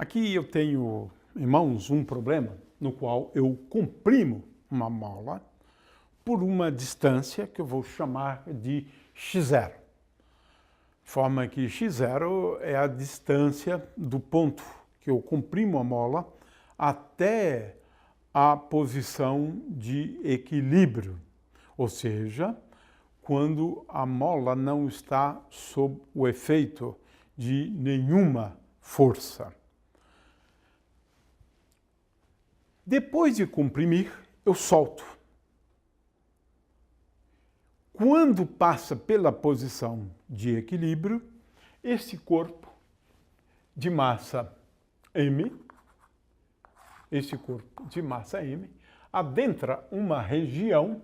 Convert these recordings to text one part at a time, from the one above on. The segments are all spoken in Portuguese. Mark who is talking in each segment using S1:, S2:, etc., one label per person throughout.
S1: Aqui eu tenho em mãos um problema no qual eu comprimo uma mola por uma distância que eu vou chamar de x0. De forma que x0 é a distância do ponto que eu comprimo a mola até a posição de equilíbrio, ou seja, quando a mola não está sob o efeito de nenhuma força. Depois de comprimir, eu solto. Quando passa pela posição de equilíbrio, esse corpo de massa M, adentra uma região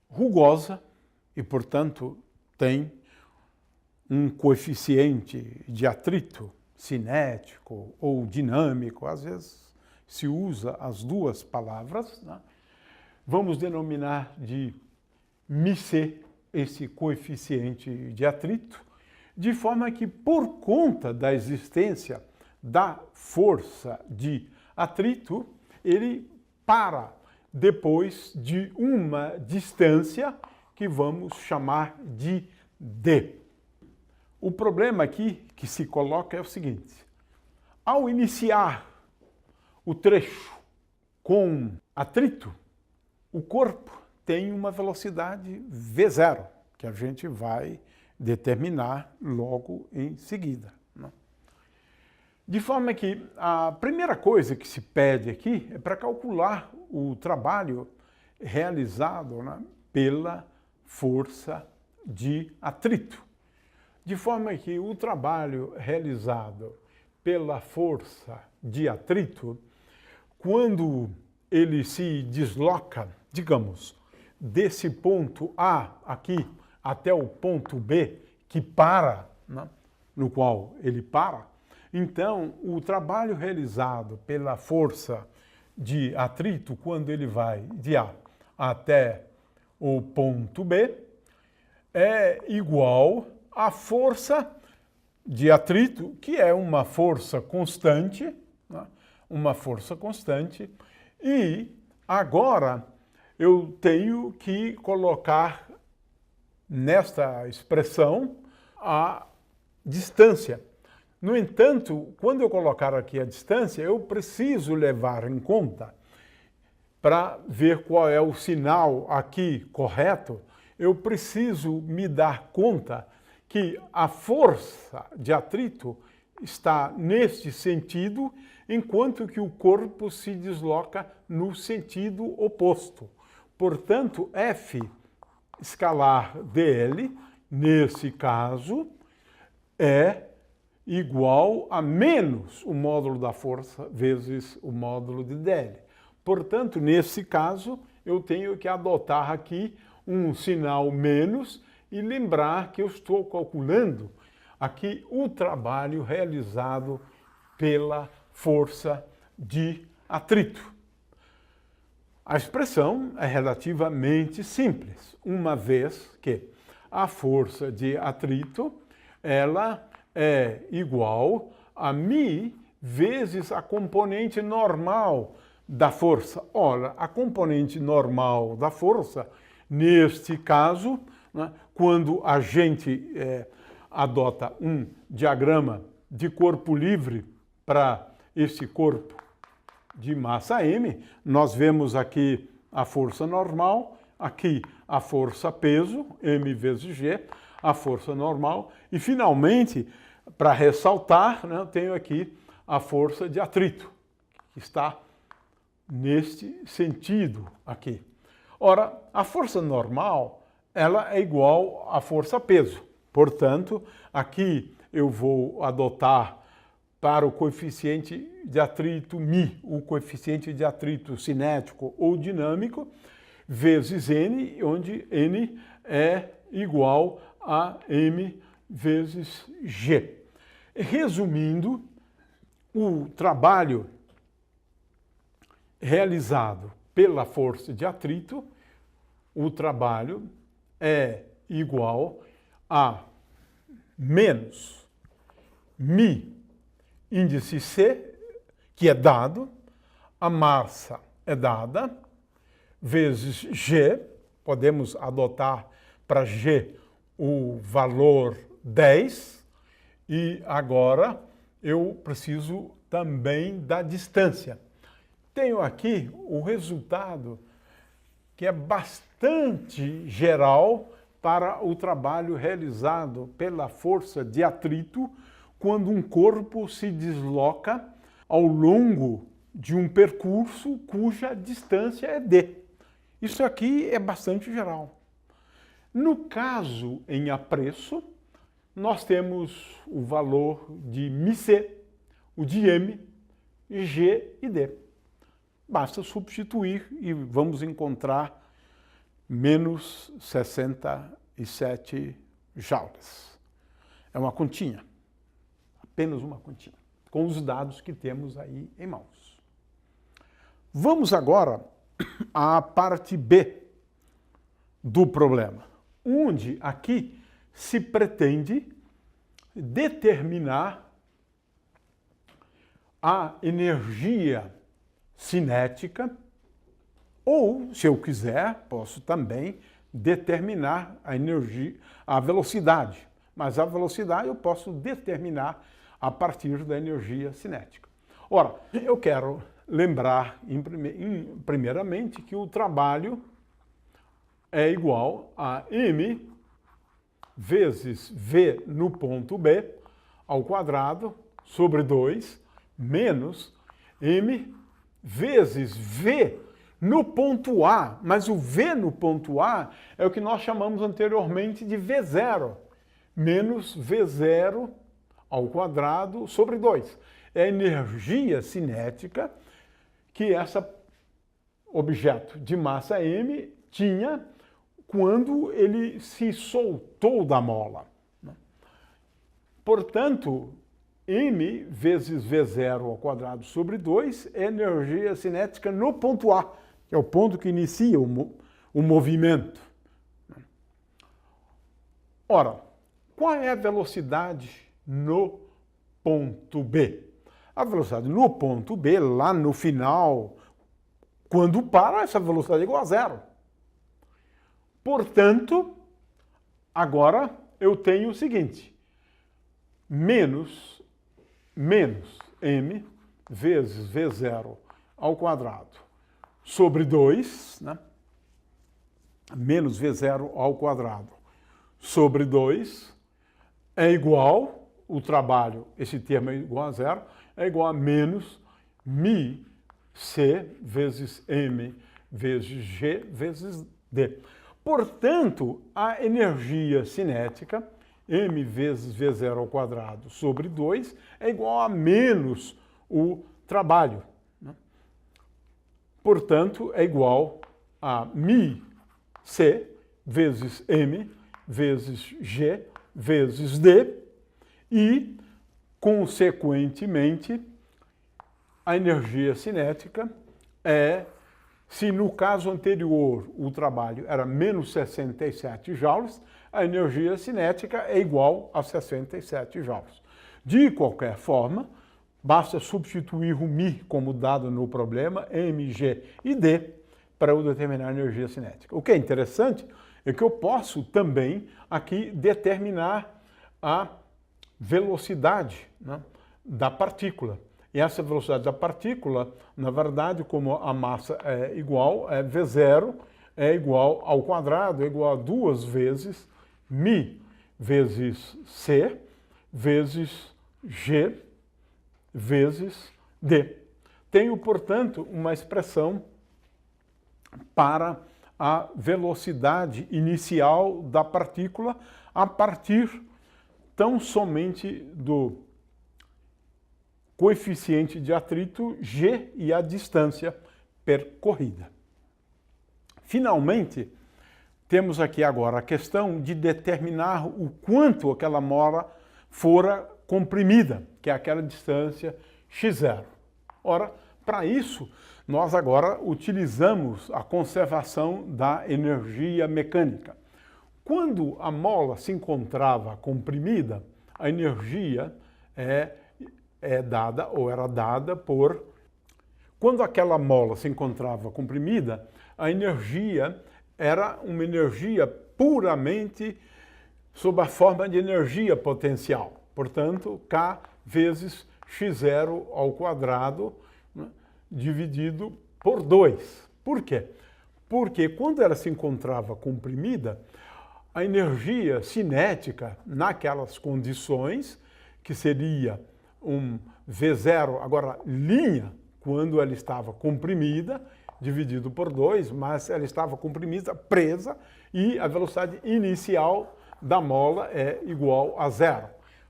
S1: rugosa e, portanto, tem um coeficiente de atrito cinético ou dinâmico, às vezes se usa as duas palavras, né? Vamos denominar de μc esse coeficiente de atrito, de forma que, por conta da existência da força de atrito, ele para depois de uma distância que vamos chamar de d. O problema aqui que se coloca é o seguinte: ao iniciar o trecho com atrito, o corpo tem uma velocidade v0, que a gente vai determinar logo em seguida, né? De forma que a primeira coisa que se pede aqui é para calcular o trabalho realizado, né, pela força de atrito. De forma que o trabalho realizado pela força de atrito, quando ele se desloca, digamos, desse ponto A aqui até o ponto B, que para, né, no qual ele para, então o trabalho realizado pela força de atrito, quando ele vai de A até o ponto B, é igual à força de atrito, que é uma força constante, né, e agora eu tenho que colocar nesta expressão a distância. No entanto, quando eu colocar aqui a distância, eu preciso levar em conta, para ver qual é o sinal aqui correto, eu preciso me dar conta que a força de atrito está neste sentido, enquanto que o corpo se desloca no sentido oposto. Portanto, F escalar dl, nesse caso, é igual a menos o módulo da força vezes o módulo de dl. Portanto, nesse caso, eu tenho que adotar aqui um sinal menos e lembrar que eu estou calculando aqui o trabalho realizado pela força de atrito. A expressão é relativamente simples, uma vez que a força de atrito ela é igual a μ vezes a componente normal da força. Ora, a componente normal da força, neste caso, né, quando a gente adota um diagrama de corpo livre para esse corpo de massa M, nós vemos aqui a força normal, aqui a força peso, M vezes G, a força normal, e finalmente, para ressaltar, né, eu tenho aqui a força de atrito, que está neste sentido aqui. Ora, a força normal, ela é igual à força peso. Portanto, aqui eu vou adotar para o coeficiente de atrito μ, o coeficiente de atrito cinético ou dinâmico, vezes N, onde N é igual a M vezes G. Resumindo, o trabalho realizado pela força de atrito, o trabalho é igual a menos μ índice C que é dado, a massa é dada, vezes G, podemos adotar para G o valor 10, e agora eu preciso também da distância. Tenho aqui o resultado que é bastante geral para o trabalho realizado pela força de atrito quando um corpo se desloca ao longo de um percurso cuja distância é d. Isso aqui é bastante geral. No caso em apreço, nós temos o valor de μc, o de m, g e d. Basta substituir e vamos encontrar menos 67 joules. É uma continha, apenas uma continha, com os dados que temos aí em mãos. Vamos agora à parte B do problema, onde aqui se pretende determinar a energia cinética, ou, se eu quiser, posso também determinar a energia, a velocidade. Mas a velocidade eu posso determinar a partir da energia cinética. Ora, eu quero lembrar, primeiramente, que o trabalho é igual a m vezes v no ponto B ao quadrado sobre 2 menos m vezes v no ponto A, mas o v no ponto A é o que nós chamamos anteriormente de V0, menos V0 ao quadrado sobre 2. É a energia cinética que esse objeto de massa m tinha quando ele se soltou da mola. Portanto, m vezes V0 ao quadrado sobre 2 é energia cinética no ponto A, que é o ponto que inicia o movimento. Ora, qual é a velocidade no ponto B? A velocidade no ponto B, lá no final, quando para, essa velocidade é igual a zero. Portanto, agora eu tenho o seguinte, menos m vezes V0 ao quadrado sobre 2, né? Menos V0 ao quadrado sobre 2 é igual, o trabalho, esse termo é igual a zero, é igual a menos μc vezes m vezes g vezes d. Portanto, a energia cinética, m vezes V0 ao quadrado sobre 2, é igual a menos o trabalho. Né? Portanto, é igual a μc vezes m vezes g vezes d e, consequentemente, a energia cinética é, se no caso anterior o trabalho era menos 67 joules, a energia cinética é igual a 67 joules. De qualquer forma, basta substituir o μ como dado no problema, m, g e d, para eu determinar a energia cinética. O que é interessante é que eu posso também aqui determinar a velocidade, né, da partícula. E essa velocidade da partícula, na verdade, como a massa é igual, V0 é igual ao quadrado, é igual a 2 vezes μ vezes c vezes g vezes d. Tenho, portanto, uma expressão para a velocidade inicial da partícula a partir tão somente do coeficiente de atrito g e a distância percorrida. Finalmente, temos aqui agora a questão de determinar o quanto aquela mola fora comprimida, que é aquela distância x0. Ora, para isso, nós agora utilizamos a conservação da energia mecânica. Quando a mola se encontrava comprimida, a energia é é dada ou era dada por... Quando aquela mola se encontrava comprimida, a energia era uma energia puramente sob a forma de energia potencial. Portanto, K vezes x0 ao quadrado, né, dividido por 2. Por quê? Porque quando ela se encontrava comprimida, a energia cinética naquelas condições, que seria um V0, agora linha, quando ela estava comprimida, dividido por 2, mas ela estava comprimida, presa, e a velocidade inicial da mola é igual a 0.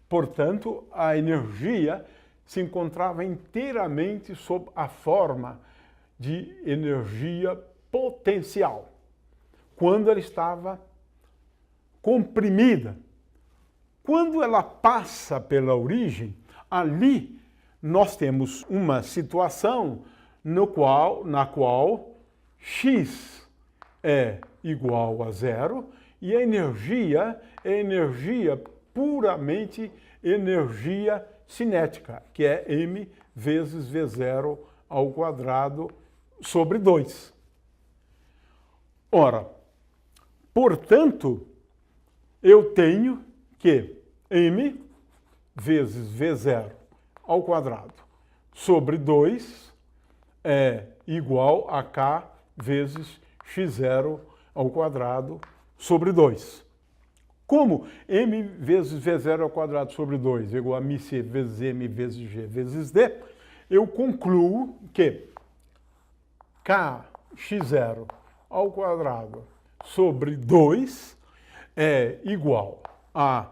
S1: Portanto, a energia se encontrava inteiramente sob a forma de energia potencial, quando ela estava comprimida. Quando ela passa pela origem, ali nós temos uma situação na qual x é igual a 0 e a energia é energia puramente energia cinética, que é m vezes v0 ao quadrado sobre 2. Ora, portanto, eu tenho que m vezes v0 ao quadrado sobre 2 é igual a k vezes x0 ao quadrado sobre 2. Como m vezes v0 ao quadrado sobre 2 é igual a μc vezes m vezes g vezes d, eu concluo que kx0 ao quadrado sobre 2 é igual a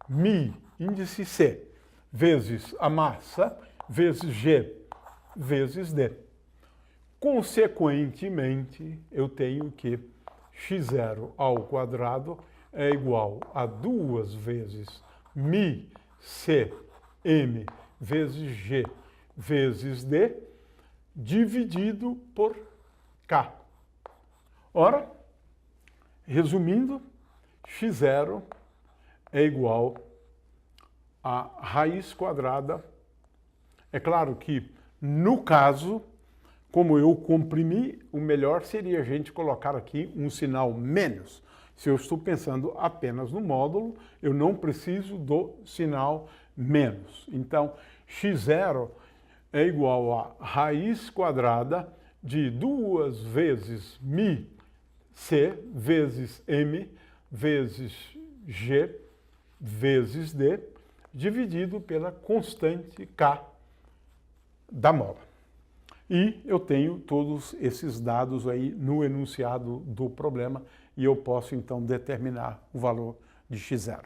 S1: μ índice c vezes a massa vezes g vezes d. Consequentemente, eu tenho que x0 ao quadrado é igual a 2 vezes μ c m vezes g vezes d dividido por k. Ora, resumindo, x0 é igual a raiz quadrada. É claro que, no caso, como eu comprimi, o melhor seria a gente colocar aqui um sinal menos. Se eu estou pensando apenas no módulo, eu não preciso do sinal menos. Então, x0 é igual a raiz quadrada de 2 vezes μ c vezes m vezes g vezes d, dividido pela constante k da mola. E eu tenho todos esses dados aí no enunciado do problema e eu posso então determinar o valor de x0.